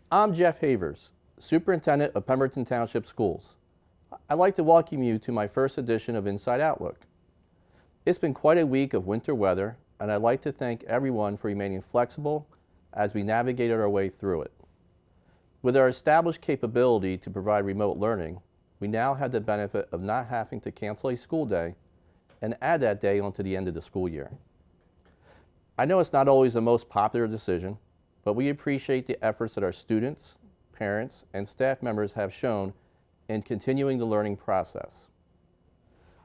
I'm Jeff Havers, Superintendent of Pemberton Township Schools. I'd like to welcome you to my first edition of Inside Outlook. It's been quite a week of winter weather, and I'd like to thank everyone for remaining flexible as we navigated our way through it. With our established capability to provide remote learning, we now have the benefit of not having to cancel a school day and add that day onto the end of the school year. I know it's not always the most popular decision, but we appreciate the efforts that our students, parents, and staff members have shown in continuing the learning process.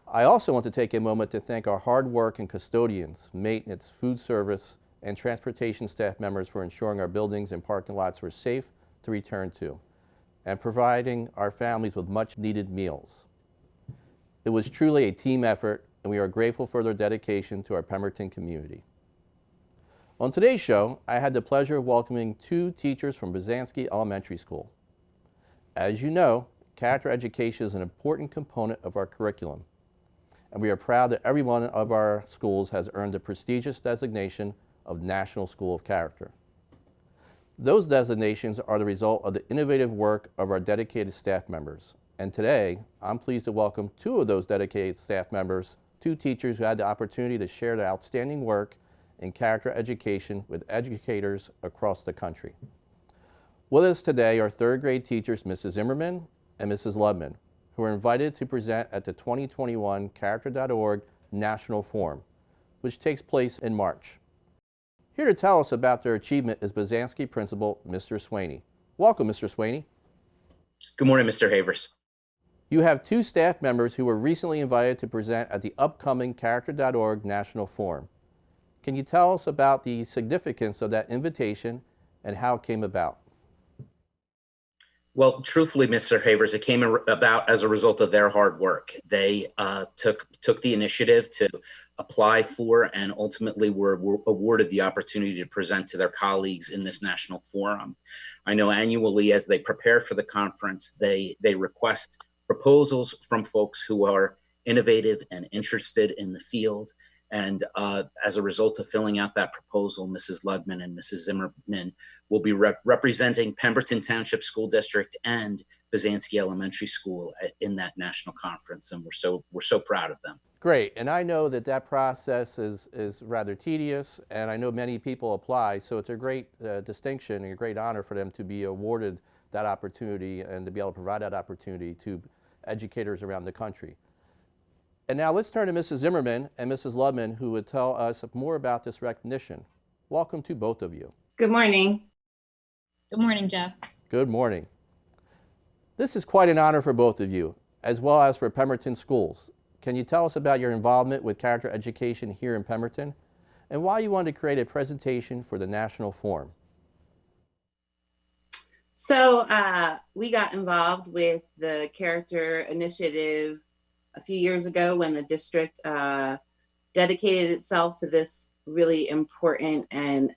I also want to take a moment to thank our hard work and custodians, maintenance, food service, and transportation staff members for ensuring our buildings and parking lots were safe to return to and providing our families with much needed meals. It was truly a team effort, and we are grateful for their dedication to our Pemberton community. On today's show, I had the pleasure of welcoming two teachers from Busansky Elementary School. As you know, character education is an important component of our curriculum, and we are proud that every one of our schools has earned the prestigious designation of National School of Character. Those designations are the result of the innovative work of our dedicated staff members, and today, I'm pleased to welcome two of those dedicated staff members, two teachers who had the opportunity to share their outstanding work in character education with educators across the country. With us today are third grade teachers Mrs. Zimmerman and Mrs. Ludman, who are invited to present at the 2021 Characterorg National Forum, which takes place in March. Here to tell us about their achievement is Busansky Principal Mr. Swaney. Welcome, Mr. Swaney. Good morning, Mr. Havers. You have two staff members who were recently invited to present at the upcoming Characterorg National Forum. Can you tell us about the significance of that invitation and how it came about? Well, truthfully, Mr. Havers, it came about as a result of their hard work. They took the initiative to apply for and ultimately were awarded the opportunity to present to their colleagues in this national forum. I know annually as they prepare for the conference, they request proposals from folks who are innovative and interested in the field. And as a result of filling out that proposal, Mrs. Ludman and Mrs. Zimmerman will be representing Pemberton Township School District and Busansky Elementary School in that national conference, and we're so proud of them. Great, and I know that process is rather tedious, and I know many people apply, so it's a great distinction and a great honor for them to be awarded that opportunity and to be able to provide that opportunity to educators around the country. And now let's turn to Mrs. Zimmerman and Mrs. Ludman, who would tell us more about this recognition. Welcome to both of you. Good morning. Good morning, Jeff. Good morning. This is quite an honor for both of you, as well as for Pemberton Schools. Can you tell us about your involvement with character education here in Pemberton and why you wanted to create a presentation for the National Forum? So we got involved with the Character Initiative a few years ago when the district dedicated itself to this really important and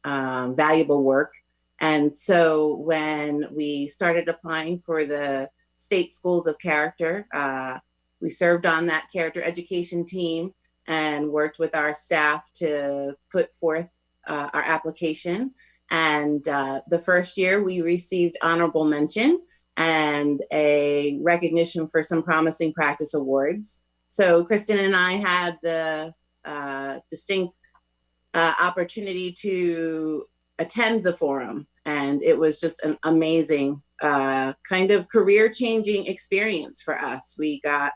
valuable work. And so when we started applying for the State Schools of Character, we served on that character education team and worked with our staff to put forth our application. And the first year we received honorable mention and a recognition for some promising practice awards. So Kristen and I had the distinct opportunity to attend the forum, and it was just an amazing kind of career-changing experience for us. We got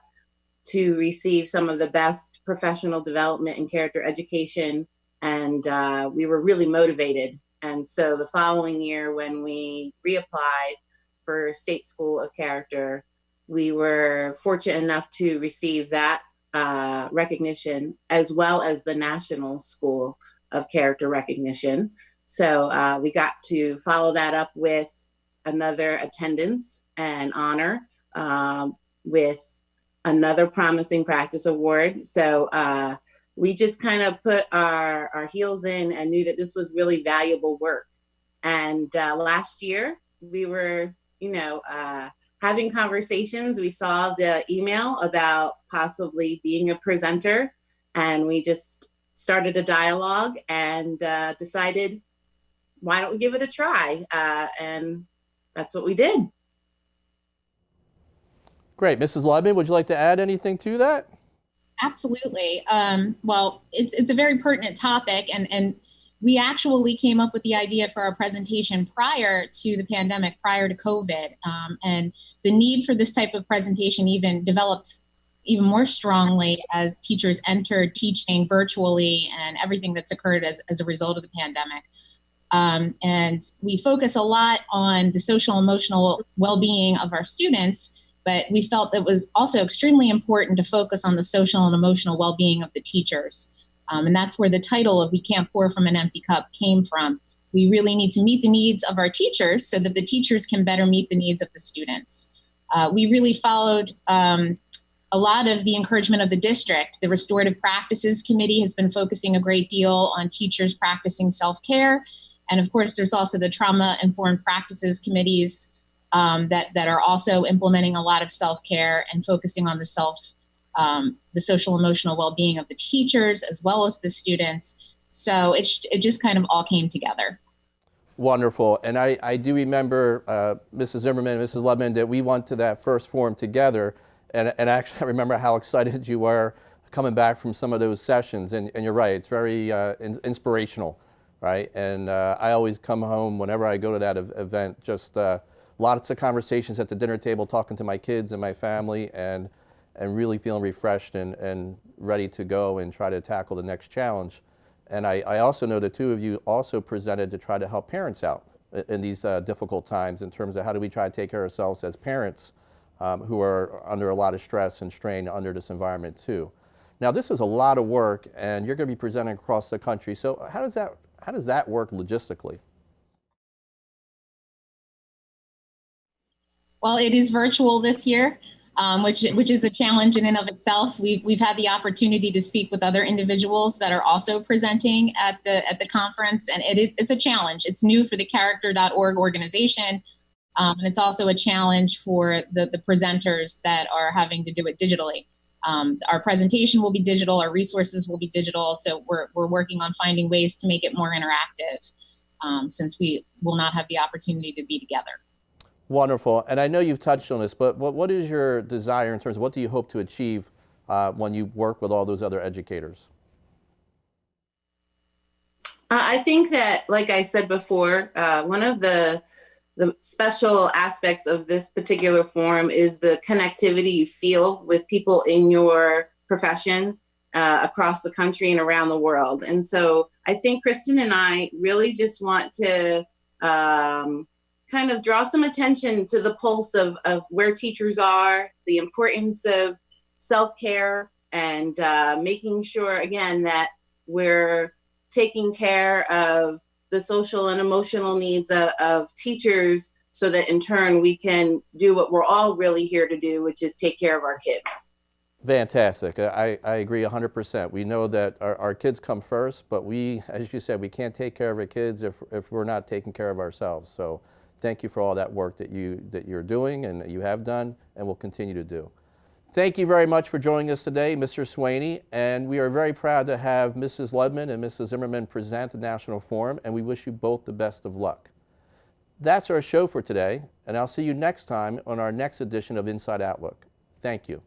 to receive some of the best professional development and character education, and we were really motivated. And so the following year, when we reapplied for State School of Character, we were fortunate enough to receive that recognition, as well as the National School of Character recognition. So we got to follow that up with another attendance and honor with another promising practice award. So we just kind of put our heels in and knew that this was really valuable work. And last year we were, having conversations. We saw the email about possibly being a presenter, and we just started a dialogue and decided, why don't we give it a try? And that's what we did. Great. Mrs. Ludman, would you like to add anything to that? Absolutely. Well, it's a very pertinent topic, and we actually came up with the idea for our presentation prior to the pandemic, prior to COVID, and the need for this type of presentation even developed even more strongly as teachers entered teaching virtually and everything that's occurred as a result of the pandemic. And we focus a lot on the social emotional well-being of our students, but we felt it was also extremely important to focus on the social and emotional well-being of the teachers. And that's where the title of We Can't Pour from an Empty Cup came from. We really need to meet the needs of our teachers so that the teachers can better meet the needs of the students. We really followed a lot of the encouragement of the district. The Restorative Practices Committee has been focusing a great deal on teachers practicing self-care. And of course, there's also the Trauma-Informed Practices Committees that are also implementing a lot of self-care and focusing on the social emotional well-being of the teachers as well as the students. So it just kind of all came together. Wonderful. And I do remember, Mrs. Zimmerman and Mrs. Ludman, that we went to that first forum together. And actually, I remember how excited you were coming back from some of those sessions. And you're right, it's very inspirational, right? And I always come home whenever I go to that event, just lots of conversations at the dinner table, talking to my kids and my family, and really feeling refreshed and ready to go and try to tackle the next challenge. And I also know the two of you also presented to try to help parents out in these difficult times in terms of how do we try to take care of ourselves as parents who are under a lot of stress and strain under this environment too. Now this is a lot of work, and you're going to be presenting across the country. So how does that work logistically? Well, it is virtual this year, which is a challenge in and of itself. We've had the opportunity to speak with other individuals that are also presenting at the conference, and it's a challenge. It's new for the Characterorg organization, and it's also a challenge for the presenters that are having to do it digitally. Our presentation will be digital, our resources will be digital, so we're working on finding ways to make it more interactive, since we will not have the opportunity to be together. Wonderful. And I know you've touched on this, but what is your desire in terms of what do you hope to achieve when you work with all those other educators? I think that, like I said before, one of the special aspects of this particular forum is the connectivity you feel with people in your profession across the country and around the world. And so I think Kristen and I really just want to kind of draw some attention to the pulse of where teachers are, the importance of self-care, and making sure, again, that we're taking care of the social and emotional needs of teachers so that in turn we can do what we're all really here to do, which is take care of our kids. Fantastic. I agree 100%. We know that our kids come first, but we, as you said, we can't take care of our kids if we're not taking care of ourselves. So thank you for all that work that you're doing and that you have done and will continue to do. Thank you very much for joining us today, Mr. Swaney, and we are very proud to have Mrs. Ludman and Mrs. Zimmerman present the National Forum, and we wish you both the best of luck. That's our show for today, and I'll see you next time on our next edition of Inside Outlook. Thank you.